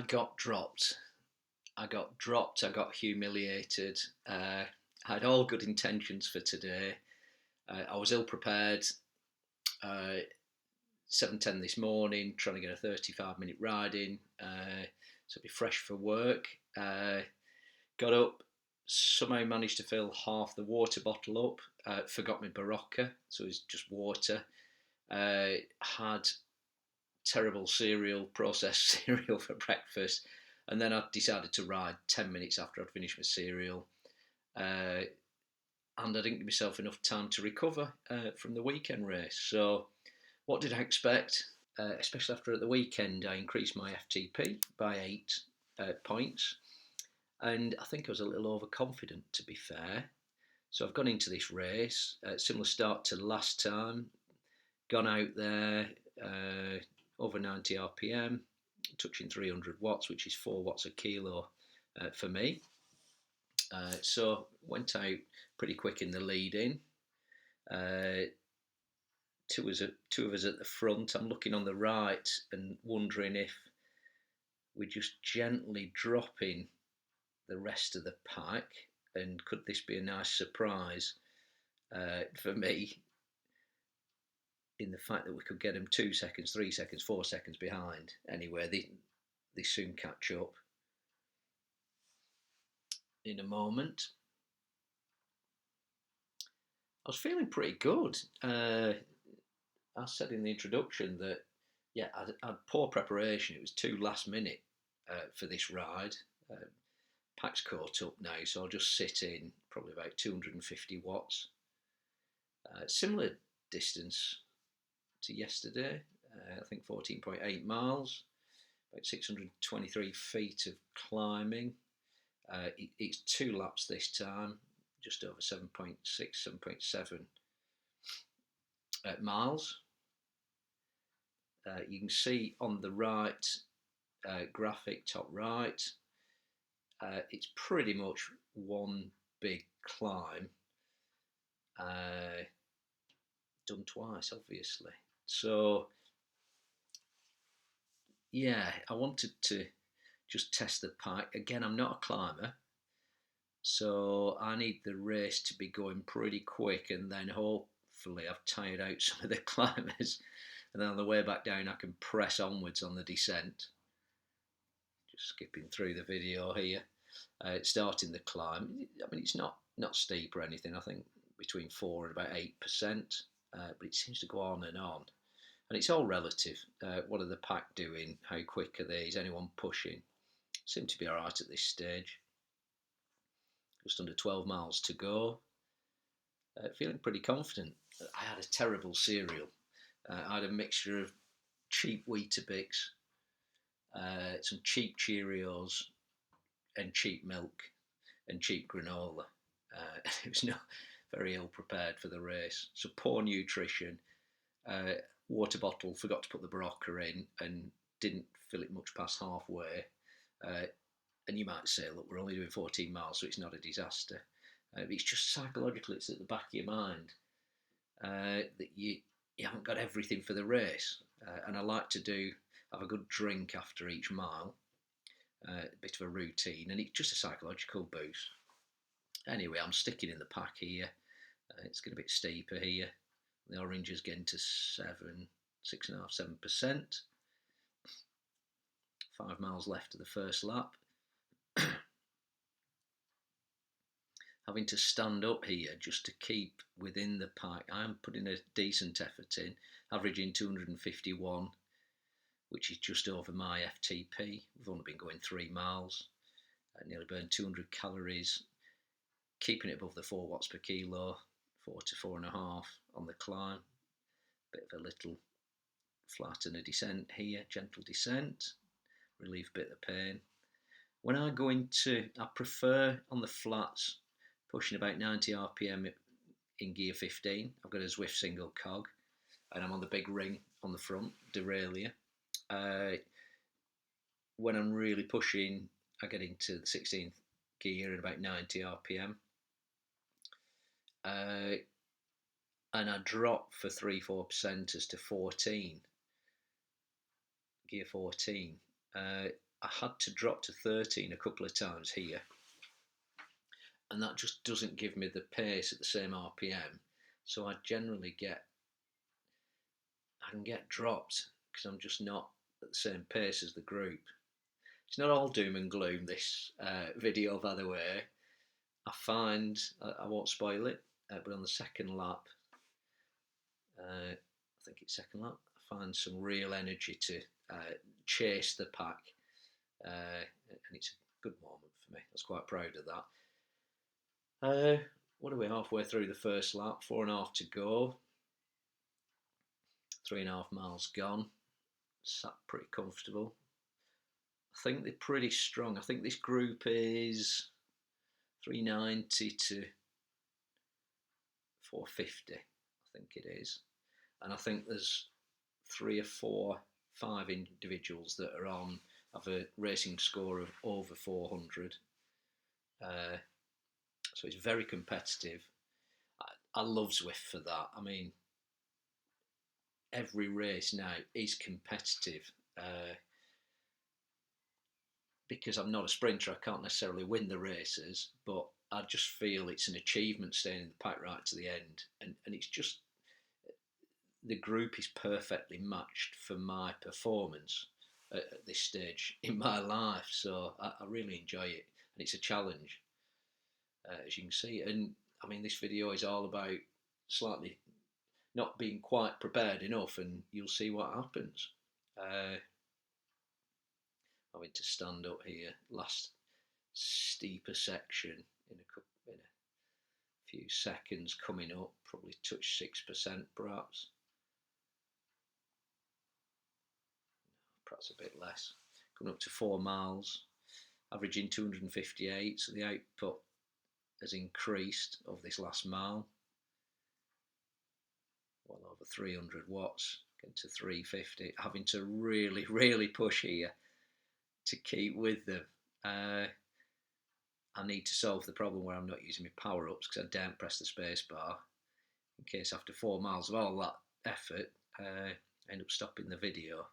I got dropped. I got dropped. I got humiliated. I had all good intentions for today. I was ill prepared. 7:10 this morning, trying to get a 35-minute ride in, so be fresh for work. Got up, somehow managed to fill half the water bottle up. Forgot my Barocca, so it was just water. Had terrible cereal, processed cereal for breakfast, and then I decided to ride 10 minutes after I'd finished my cereal. And I didn't give myself enough time to recover from the weekend race. So, what did I expect? Especially after at the weekend, I increased my FTP by 8 points, and I think I was a little overconfident, to be fair. So I've gone into this race, similar start to last time, gone out there over 90 RPM, touching 300 watts, which is 4 watts a kilo for me. So went out pretty quick in the lead in. Two of us at the front. I'm looking on the right and wondering if we're just gently dropping the rest of the pack, and could this be a nice surprise for me in the fact that we could get them 2 seconds, 3 seconds, 4 seconds behind. Anyway, they soon catch up in a moment. I was feeling pretty good. I said in the introduction that, yeah, I had poor preparation. It was too last minute for this ride. Pack's caught up now, so I'll just sit in probably about 250 watts. Similar distance to yesterday, I think 14.8 miles, about 623 feet of climbing. It's 2 laps this time, just over 7.6, 7.7 miles. You can see on the right graphic, top right, it's pretty much one big climb, done twice, obviously. So, yeah, I wanted to just test the pack. Again, I'm not a climber, so I need the race to be going pretty quick, and then hopefully I've tired out some of the climbers, and then on the way back down I can press onwards on the descent. Just skipping through the video here. Starting the climb. I mean, it's not steep or anything. I think between 4 and about 8%, but it seems to go on and on. And it's all relative. What are the pack doing? How quick are they? Is anyone pushing? Seem to be all right at this stage. Just under 12 miles to go. Feeling pretty confident. I had a terrible cereal. I had a mixture of cheap Weetabix, some cheap Cheerios, and cheap milk and cheap granola. It was not very ill prepared for the race. So poor nutrition. Water bottle, forgot to put the Barocca in and didn't fill it much past halfway. And you might say, look, we're only doing 14 miles, so it's not a disaster. But it's just psychological, it's at the back of your mind that you haven't got everything for the race. And I like to have a good drink after each mile, a bit of a routine, and it's just a psychological boost. Anyway, I'm sticking in the pack here. It's getting a bit steeper here. The orange is getting to 6.5%, 7%. 5 miles left of the first lap. Having to stand up here just to keep within the pack. I am putting a decent effort in, averaging 251, which is just over my FTP. We've only been going 3 miles. Nearly burned 200 calories, keeping it above the 4 watts per kilo, 4 to 4.5 on the climb. Bit of a little flat and a descent here, gentle descent, relieve a bit of pain. When I go into, I prefer on the flats, pushing about 90 RPM in gear 15. I've got a Zwift single cog, and I'm on the big ring on the front, derailleur. When I'm really pushing, I get into the 16th gear at about 90 RPM. And I drop for 3-4% as to 14, gear 14. I had to drop to 13 a couple of times here, and that just doesn't give me the pace at the same RPM. So I generally I can get dropped because I'm just not at the same pace as the group. It's not all doom and gloom, this video, by the way. I find, I won't spoil it, but on the second lap, I think it's second lap, I find some real energy to chase the pack, and it's a good moment for me. I was quite proud of that. What are we, halfway through the first lap, 4.5 to go, 3.5 miles gone, sat pretty comfortable. I think they're pretty strong. I think this group is 390 to 450, I think it is. And I think there's 3 or 4, 5 individuals that are on, have a racing score of over 400. So it's very competitive. I love Zwift for that. I mean, every race now is competitive. Because I'm not a sprinter, I can't necessarily win the races, but I just feel it's an achievement staying in the pack right to the end. And it's just, the group is perfectly matched for my performance at this stage in my life. So I really enjoy it, and it's a challenge, as you can see. And I mean, this video is all about slightly not being quite prepared enough, and you'll see what happens. Having to stand up here, last steeper section in a few seconds coming up, probably touch 6% perhaps a bit less, coming up to 4 miles, averaging 258, so the output has increased of this last mile, well over 300 watts, getting to 350, having to really push here to keep with them. I need to solve the problem where I'm not using my power-ups because I daren't press the space bar, in case after 4 miles of all that effort, I end up stopping the video.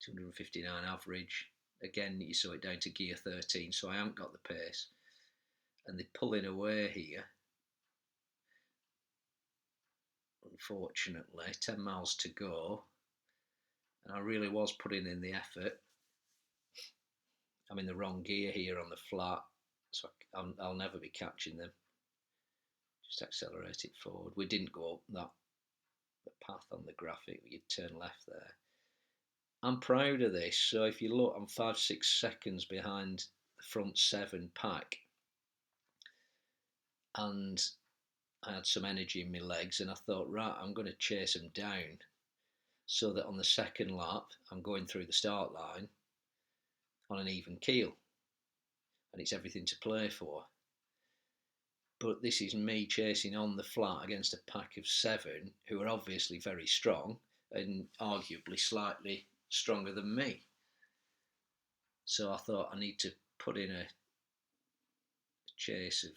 259 average. Again, you saw it down to gear 13, so I haven't got the pace. And they're pulling away here. Unfortunately, 10 miles to go. And I really was putting in the effort. I'm in the wrong gear here on the flat, so I'll never be catching them. Just accelerate it forward. We didn't go up the path on the graphic, but you'd turn left there. I'm proud of this. So if you look, I'm 5-6 seconds behind the front 7 pack, and I had some energy in my legs, and I thought, right, I'm going to chase them down so that on the second lap I'm going through the start line on an even keel, and it's everything to play for. But this is me chasing on the flat against a pack of 7 who are obviously very strong and arguably slightly stronger than me. So I thought I need to put in a chase of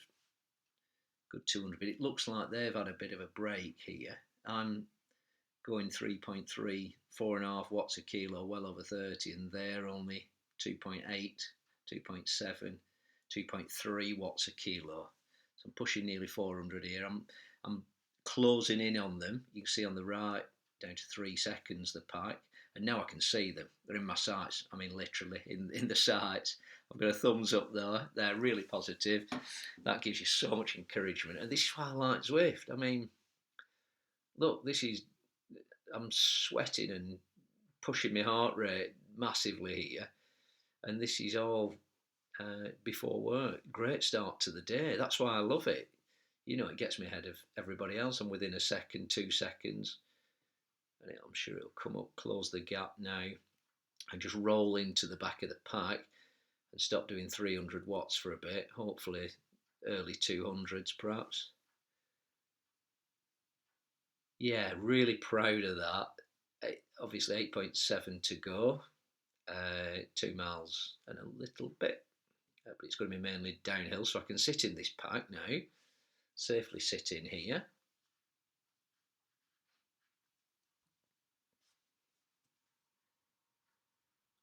good 200, but it looks like they've had a bit of a break here. I'm going 3.3, 4.5 watts a kilo, well over 30, and they're only 2.8, 2.7, 2.3 watts a kilo. So I'm pushing nearly 400 here. I'm closing in on them. You can see on the right, down to 3 seconds the pack, and now I can see them. They're in my sights. I mean, literally in the sights. I've got a thumbs up there. They're really positive. That gives you so much encouragement, and this is why I like Zwift. I mean, look, I'm sweating and pushing my heart rate massively here, and this is all before work. Great start to the day. That's why I love it. You know, it gets me ahead of everybody else. I'm within a second, 2 seconds, and I'm sure it'll come up, close the gap now, and just roll into the back of the pack and stop doing 300 watts for a bit. Hopefully early 200s perhaps. Yeah, really proud of that. Obviously 8.7 to go, 2 miles and a little bit, but it's going to be mainly downhill, so I can sit in this pack now, safely sit in here.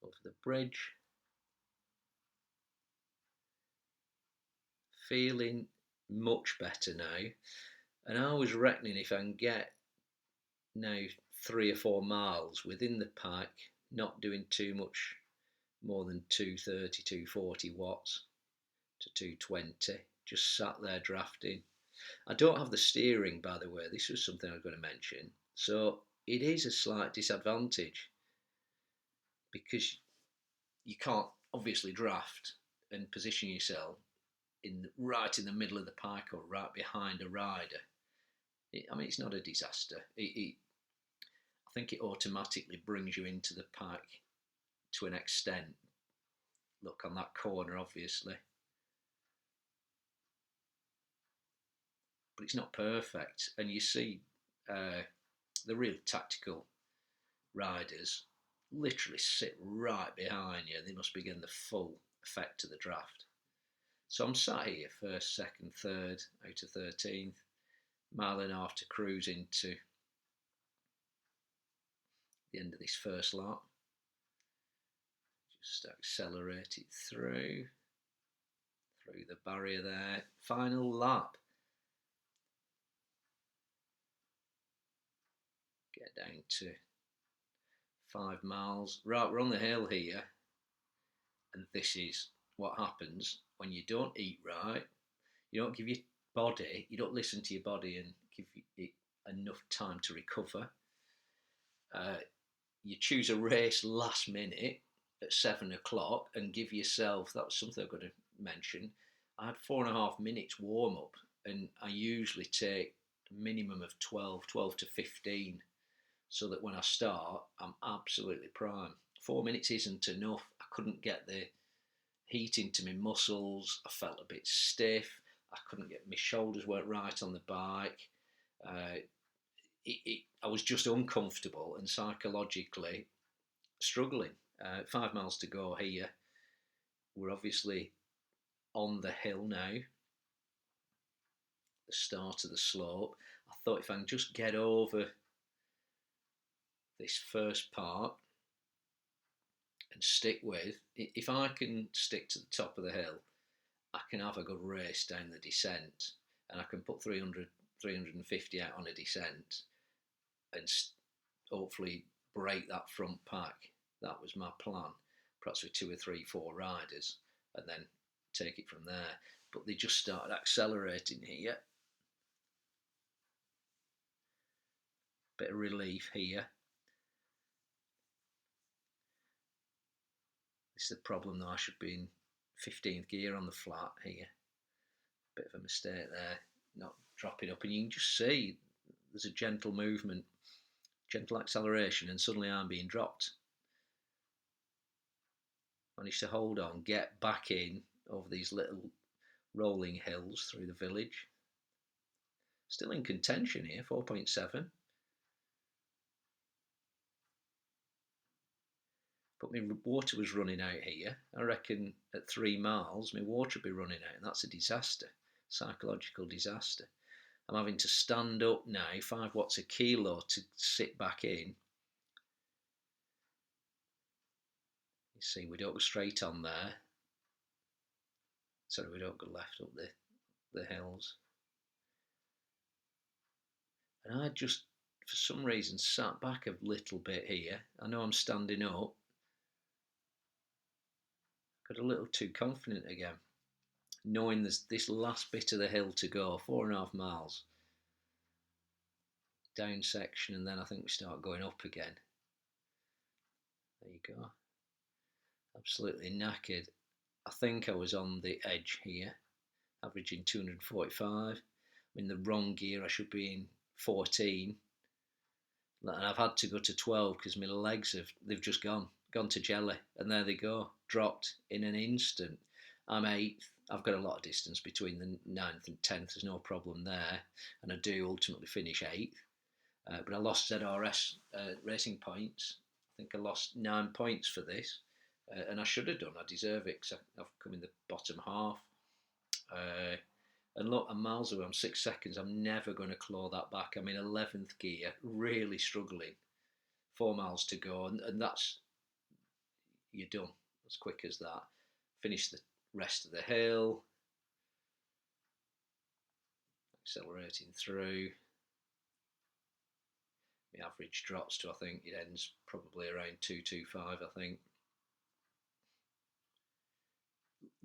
Over the bridge, feeling much better now. And I was reckoning if I can get now 3 or 4 miles within the pack, not doing too much more than 230, 240 watts to 220, just sat there drafting. I don't have the steering, by the way. This was something I was going to mention. So it is a slight disadvantage because you can't obviously draft and position yourself right in the middle of the pack or right behind a rider. I mean, it's not a disaster. I think it automatically brings you into the pack to an extent. Look on that corner, obviously. But it's not perfect. And you see the real tactical riders literally sit right behind you. They must be getting the full effect of the draft. So I'm sat here first, second, third out of 13th, mile and a half to cruise into the end of this first lap. Just accelerate it through the barrier there. Final lap. Get down to 5 miles. Right, we're on the hill here, and this is what happens when you don't eat right. You don't give your body, you don't listen to your body and give it enough time to recover. You choose a race last minute at 7 o'clock and give yourself, that was something I've got to mention, I had 4.5 minutes warm up, and I usually take a minimum of 12 to 15, so that when I start, I'm absolutely prime. 4 minutes isn't enough. I couldn't get the heat into my muscles. I felt a bit stiff. I couldn't get, my shoulders weren't right on the bike. I was just uncomfortable and psychologically struggling. 5 miles to go here. We're obviously on the hill now, the start of the slope. I thought if I can just get over this first part and stick with, if I can stick to the top of the hill, I can have a good race down the descent, and I can put 300, 350 out on a descent and hopefully break that front pack. That was my plan, perhaps with 2 or 3, 4 riders, and then take it from there. But they just started accelerating here. Bit of relief here. This is the problem though, I should be in 15th gear on the flat here. Bit of a mistake there, not dropping up, and you can just see there's a gentle movement, gentle acceleration, and suddenly I'm being dropped. Managed to hold on, get back in over these little rolling hills through the village. Still in contention here, 4.7. But my water was running out here. I reckon at 3 miles, my water would be running out, and that's a disaster, psychological disaster. I'm having to stand up now, 5 watts a kilo to sit back in. You see, we don't go straight on there. Sorry, we don't go left up the hills. And I just, for some reason, sat back a little bit here. I know I'm standing up. Got a little too confident again, knowing there's this last bit of the hill to go, 4.5 miles. Down section, and then I think we start going up again. There you go. Absolutely knackered. I think I was on the edge here, averaging 245. I'm in the wrong gear. I should be in 14. And I've had to go to 12 because my legs they've just gone to jelly, and there they go, dropped in an instant. I'm 8th. I've got a lot of distance between the 9th and 10th. There's no problem there, and I do ultimately finish 8th. But I lost ZRS racing points. I think I lost 9 points for this, and I should have done. I deserve it because I've come in the bottom half. And look, I'm miles away. I'm 6 seconds. I'm never going to claw that back. I'm in 11th gear, really struggling. 4 miles to go, and that's, you're done as quick as that. Finish the rest of the hill. accelerating through. The average drops to, I think it ends probably around 225, I think.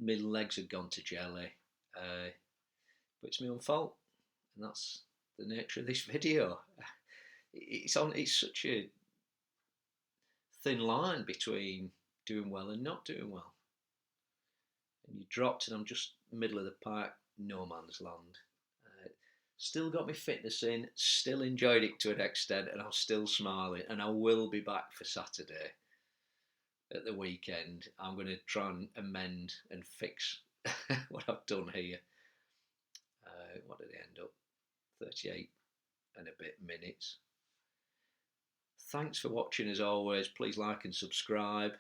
My legs had gone to jelly, but it's my own fault, and that's the nature of this video. It's such a thin line between doing well and not doing well. And you dropped, and I'm just middle of the park, no man's land. Still got my fitness in, still enjoyed it to an extent, and I'm still smiling. And I will be back for Saturday at the weekend. I'm going to try and amend and fix what I've done here. What did it end up? 38 and a bit minutes. Thanks for watching as always. Please like and subscribe.